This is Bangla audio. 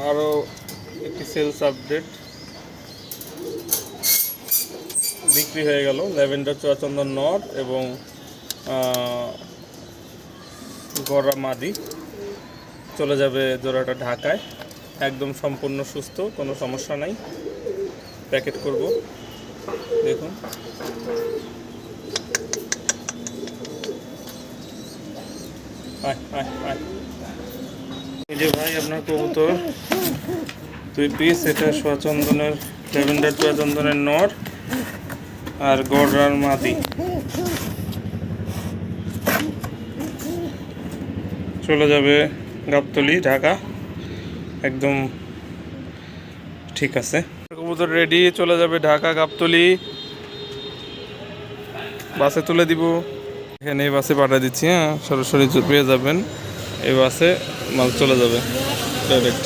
আরও একটি সেলস আপডেট বিক্রি হয়ে গেল ল্যাভেন্ডার চুয়াচন্দন নর এবং গড়া মাদি। চলে যাবে জোড়াটা ঢাকায়, একদম সম্পূর্ণ সুস্থ, কোনো সমস্যা নাই। প্যাকেট করব, দেখুন। এই যে ভাই আপনার কবুতর 2 পিস, এটা চুয়াচন্দনের ল্যাভেন্ডার চুয়াচন্দনের নর আর গড়ার মাদি। চলে যাবে গাবতলী ঢাকা, একদম ঠিক আছে। কবুতর রেডি, চলে যাবে ঢাকা গাবতলী, বাসে তুলে দিব। এখানে এই বাসে পাঠিয়ে দিচ্ছি, হ্যাঁ, সরাসরি পেয়ে যাবেন। এই বাসে মাল চলে যাবে ডাইরেক্ট।